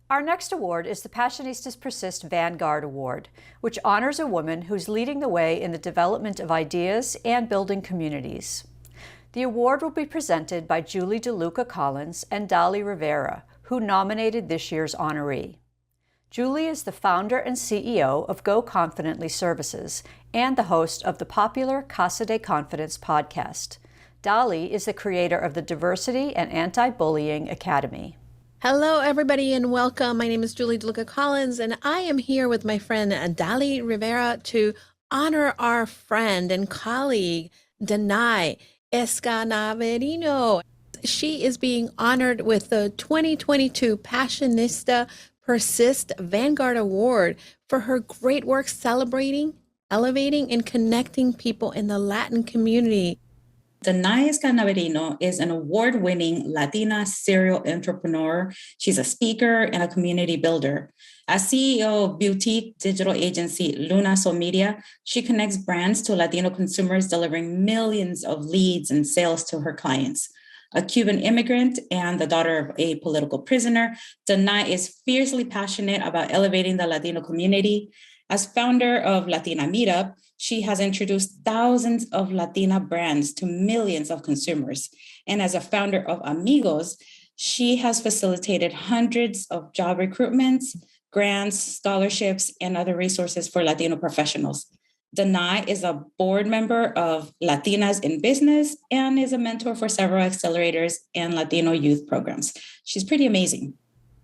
Our next award is the Passionistas Persist Vanguard Award, which honors a woman who's leading the way in the development of ideas and building communities. The award will be presented by Julie DeLuca Collins and Dali Rivera, who nominated this year's honoree. Julie is the founder and CEO of Go Confidently Services and the host of the popular Casa de Confidence podcast. Dali is the creator of the Diversity and Anti-Bullying Academy. Hello, everybody, and welcome. My name is Julie DeLuca Collins, and I am here with my friend Dali Rivera to honor our friend and colleague, Danay Escaneravino. She is being honored with the 2022 Passionista Persist Vanguard Award for her great work celebrating, elevating, and connecting people in the Latin community. Danay Escaneravino is an award-winning Latina serial entrepreneur. She's a speaker and a community builder. As CEO of boutique digital agency Luna So Media, she connects brands to Latino consumers, delivering millions of leads and sales to her clients. A Cuban immigrant and the daughter of a political prisoner, Danay is fiercely passionate about elevating the Latino community. As founder of Latina Meetup, she has introduced thousands of Latina brands to millions of consumers. And as a founder of Amigos, she has facilitated hundreds of job recruitments, grants, scholarships, and other resources for Latino professionals. Danay is a board member of Latinas in Business and is a mentor for several accelerators and Latino youth programs. She's pretty amazing.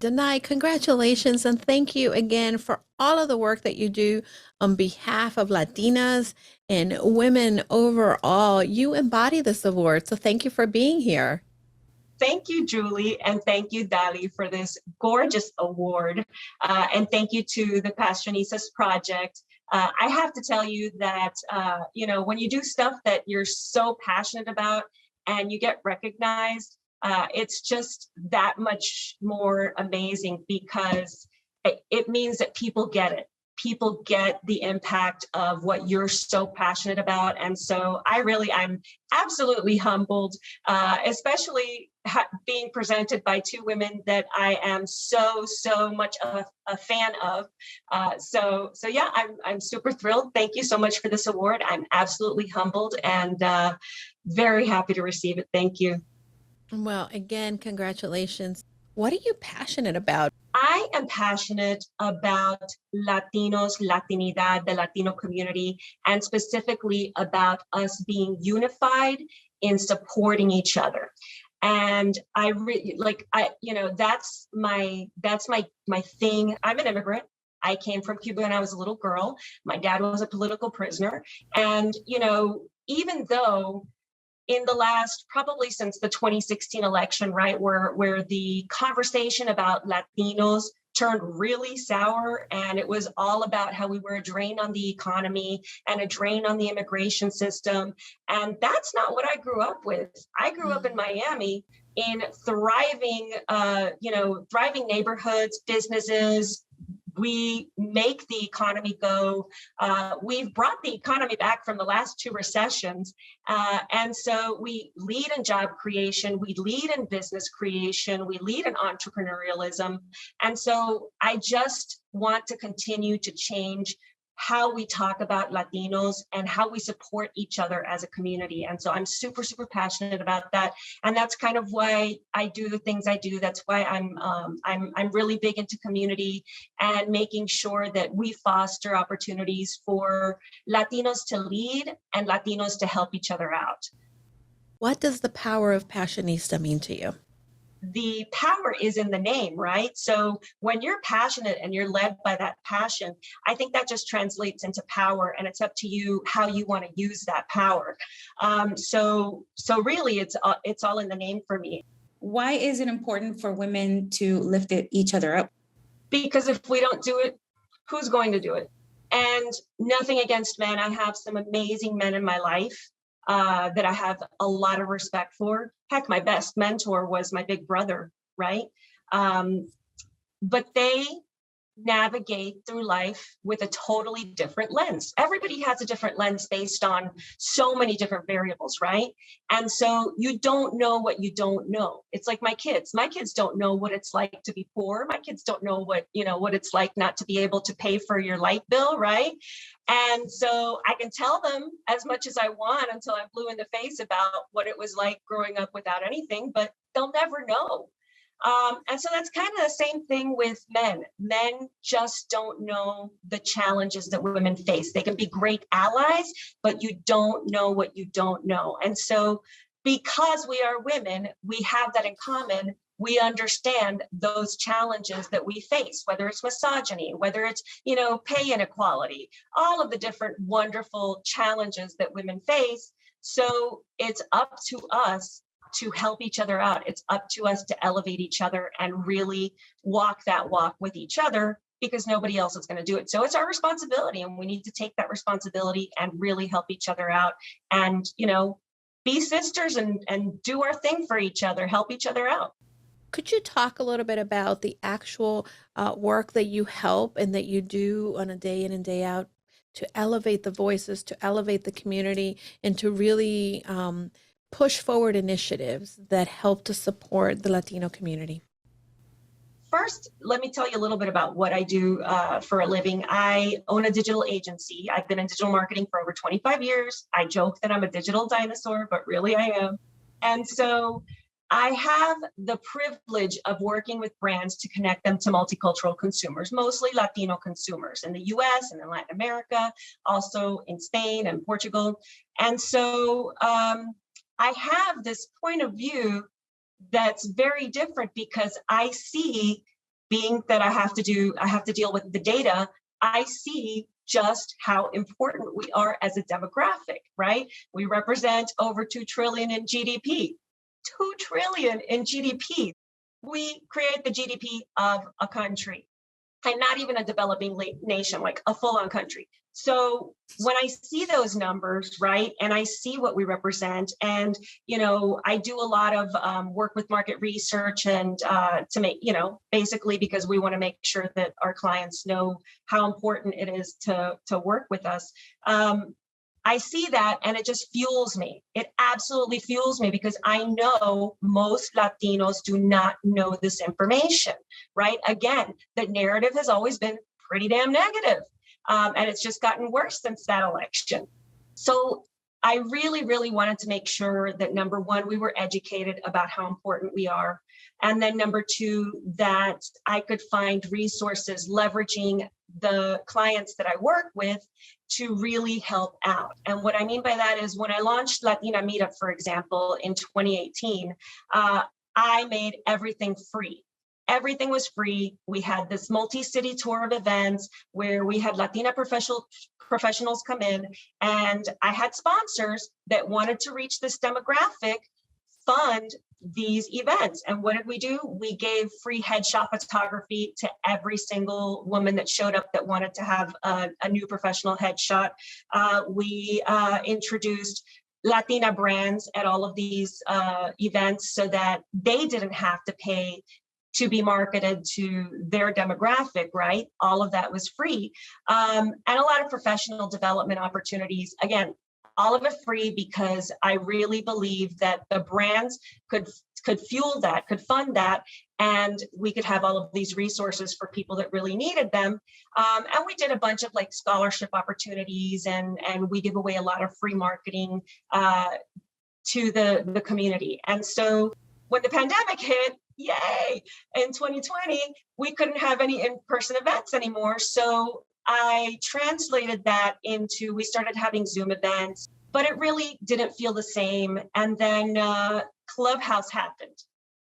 Danay, congratulations, and thank you again for all of the work that you do on behalf of Latinas and women overall. You embody this award, so thank you for being here. Thank you, Julie, and thank you, Dali, for this gorgeous award. And thank you to the Passionistas Project. I have to tell you that, when you do stuff that you're so passionate about and you get recognized, it's just that much more amazing because it means that people get it. People get the impact of what you're so passionate about. And so I'm absolutely humbled, especially being presented by two women that I am so much a fan of. I'm super thrilled. Thank you so much for this award. I'm absolutely humbled and very happy to receive it. Thank you. Well, again, congratulations. What are you passionate about? I am passionate about Latinos, Latinidad, the Latino community, and specifically about us being unified in supporting each other. And that's my thing. I'm an immigrant. I came from Cuba when I was a little girl. My dad was a political prisoner. And, even though in the last, probably since the 2016 election, right, where the conversation about Latinos turned really sour, and it was all about how we were a drain on the economy and a drain on the immigration system. And that's not what I grew up with. I grew up in Miami in thriving neighborhoods, businesses. We make the economy go. We've brought the economy back from the last two recessions. And so we lead in job creation, we lead in business creation, we lead in entrepreneurialism. And so I just want to continue to change how we talk about Latinos and how we support each other as a community. And so I'm super passionate about that. And that's kind of why I do the things I do. That's why I'm really big into community and making sure that we foster opportunities for Latinos to lead and Latinos to help each other out. What does the power of Passionista mean to you? The power is in the name, right? So when you're passionate and you're led by that passion, I think that just translates into power, and it's up to you how you want to use that power. So really, it's all in the name for me. Why is it important for women to lift each other up? Because if we don't do it, who's going to do it? And nothing against men. I have some amazing men in my life that I have a lot of respect for. Heck, my best mentor was my big brother, right? But they navigate through life with a totally different lens. Everybody has a different lens based on so many different variables, right? And so you don't know what you don't know. It's like my kids. My kids don't know what it's like to be poor. My kids don't know what it's like not to be able to pay for your light bill, right? And so I can tell them as much as I want until I'm blue in the face about what it was like growing up without anything, but they'll never know. And so that's kind of the same thing with men. Men just don't know the challenges that women face. They can be great allies, but you don't know what you don't know. And so because we are women, we have that in common. We understand those challenges that we face, whether it's misogyny, whether it's, pay inequality, all of the different wonderful challenges that women face. So it's up to us to help each other out. It's up to us to elevate each other and really walk that walk with each other, because nobody else is going to do it. So it's our responsibility, and we need to take that responsibility and really help each other out and, be sisters and do our thing for each other, help each other out. Could you talk a little bit about the actual work that you help and that you do on a day in and day out to elevate the voices, to elevate the community, and to really push forward initiatives that help to support the Latino community? First, let me tell you a little bit about what I do for a living. I own a digital agency. I've been in digital marketing for over 25 years. I joke that I'm a digital dinosaur, but really I am. And so I have the privilege of working with brands to connect them to multicultural consumers, mostly Latino consumers in the US and in Latin America, also in Spain and Portugal. And so I have this point of view that's very different, because I see, being that I have to deal with the data, I see just how important we are as a demographic, right? We represent over 2 trillion in GDP. 2 trillion in GDP. We create the GDP of a country, and not even a developing nation, like a full-on country. So when I see those numbers, right, and I see what we represent, and, I do a lot of work with market research and to make, basically because we want to make sure that our clients know how important it is to work with us. I see that, and it just fuels me. It absolutely fuels me, because I know most Latinos do not know this information, right? Again, the narrative has always been pretty damn negative. And it's just gotten worse since that election. So I really, really wanted to make sure that, number one, we were educated about how important we are. And then number two, that I could find resources leveraging the clients that I work with to really help out. And what I mean by that is, when I launched Latina Meetup, for example, in 2018, I made everything free. Everything was free. We had this multi-city tour of events where we had Latina professionals come in, and I had sponsors that wanted to reach this demographic fund these events. And what did we do? We gave free headshot photography to every single woman that showed up that wanted to have a new professional headshot. We introduced Latina brands at all of these events so that they didn't have to pay to be marketed to their demographic, right? All of that was free. And a lot of professional development opportunities. Again, all of it free, because I really believe that the brands could fuel that, could fund that, and we could have all of these resources for people that really needed them. And we did a bunch of scholarship opportunities, and we give away a lot of free marketing to the community. And so when the pandemic hit, yay, in 2020, we couldn't have any in-person events anymore. So I translated that into, we started having Zoom events, but it really didn't feel the same. And then Clubhouse happened.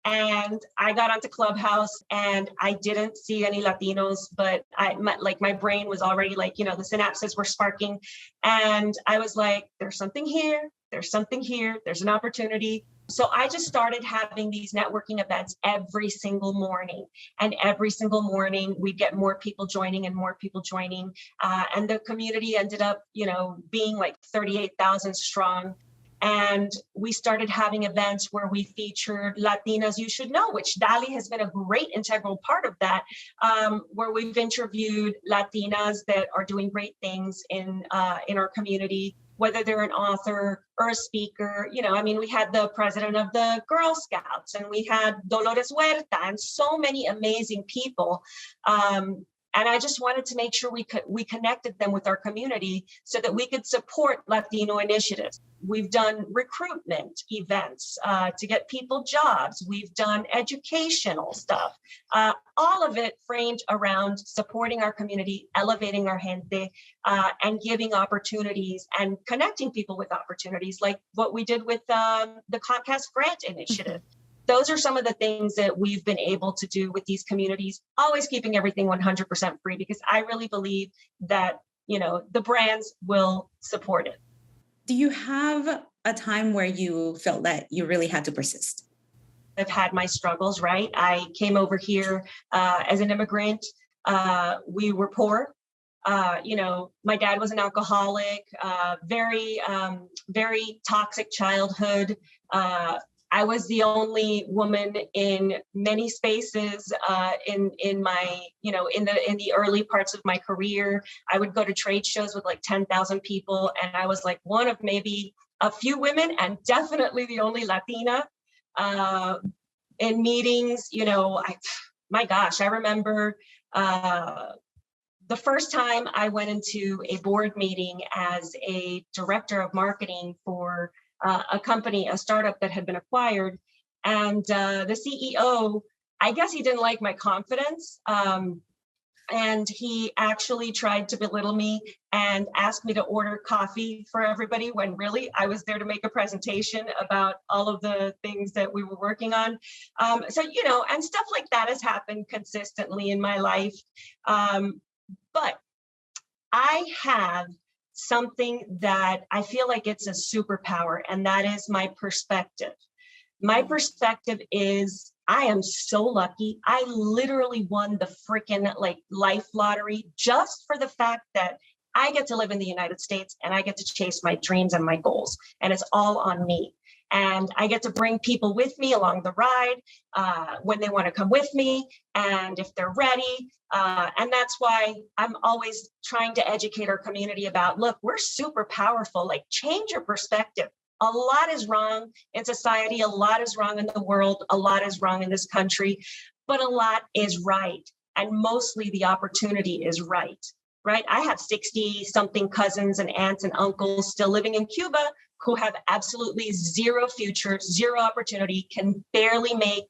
And I got onto Clubhouse, and I didn't see any Latinos, but my brain was already the synapses were sparking. And I was like, there's something here, there's something here, there's an opportunity. So I just started having these networking events every single morning. And every single morning we'd get more people joining and more people joining. And the community ended up, being 38,000 strong. And we started having events where we featured Latinas You Should Know, which Dali has been a great integral part of that, where we've interviewed Latinas that are doing great things in our community, whether they're an author or a speaker. We had the president of the Girl Scouts, and we had Dolores Huerta, and so many amazing people. And I just wanted to make sure we connected them with our community so that we could support Latino initiatives. We've done recruitment events to get people jobs. We've done educational stuff, all of it framed around supporting our community, elevating our gente, and giving opportunities and connecting people with opportunities, like what we did with the Comcast Grant Initiative. Those are some of the things that we've been able to do with these communities, always keeping everything 100% free, because I really believe that, the brands will support it. Do you have a time where you felt that you really had to persist? I've had my struggles, right? I came over here as an immigrant. We were poor. My dad was an alcoholic, very toxic childhood. I was the only woman in many spaces in my, in the early parts of my career. I would go to trade shows with like 10,000 people, and I was like one of maybe a few women, and definitely the only Latina in meetings. My gosh, I remember the first time I went into a board meeting as a director of marketing for a company, a startup that had been acquired. And the CEO, I guess he didn't like my confidence. And he actually tried to belittle me and asked me to order coffee for everybody, when really I was there to make a presentation about all of the things that we were working on. And stuff like that has happened consistently in my life. But I have something that I feel like it's a superpower, and that is my perspective. My perspective is, I am so lucky. I literally won the freaking life lottery just for the fact that I get to live in the United States and I get to chase my dreams and my goals, and it's all on me. And I get to bring people with me along the ride when they want to come with me, and if they're ready. And that's why I'm always trying to educate our community about, look, we're super powerful. Change your perspective. A lot is wrong in society. A lot is wrong in the world. A lot is wrong in this country, but a lot is right. And mostly the opportunity is right. I have 60 something cousins and aunts and uncles still living in Cuba who have absolutely zero future, zero opportunity, can barely make,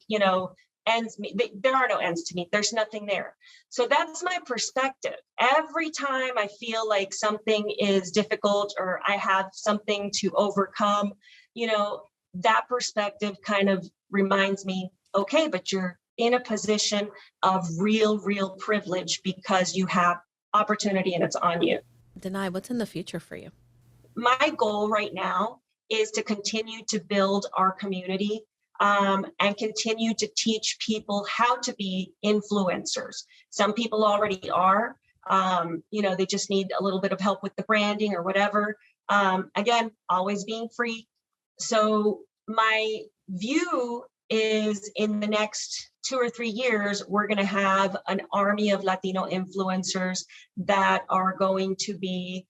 ends meet. There are no ends to meet. There's nothing there. So that's my perspective. Every time I feel like something is difficult or I have something to overcome, that perspective kind of reminds me, okay, but you're in a position of real privilege because you have opportunity and it's on you. Danay, what's in the future for you? My goal right now is to continue to build our community and continue to teach people how to be influencers. Some people already are, they just need a little bit of help with the branding or whatever. Again, always being free. So my view is in the next 2 or 3 years, we're going to have an army of Latino influencers that are going to be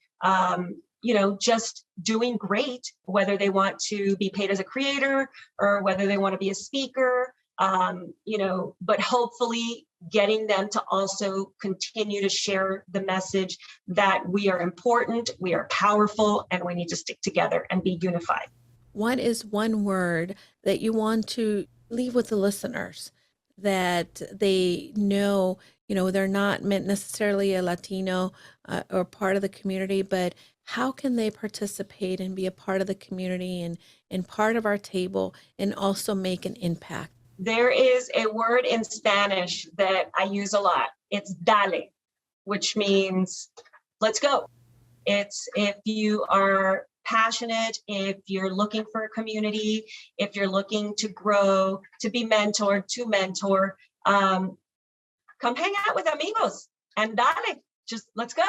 just doing great, whether they want to be paid as a creator or whether they want to be a speaker, but hopefully getting them to also continue to share the message that we are important, we are powerful, and we need to stick together and be unified. What is one word that you want to leave with the listeners that they know, they're not meant necessarily a Latino or part of the community, but how can they participate and be a part of the community and part of our table and also make an impact? There is a word in Spanish that I use a lot. It's dale, which means let's go. It's if you are passionate, if you're looking for a community, if you're looking to grow, to be mentored, to mentor, come hang out with Amigos and dale. Just let's go.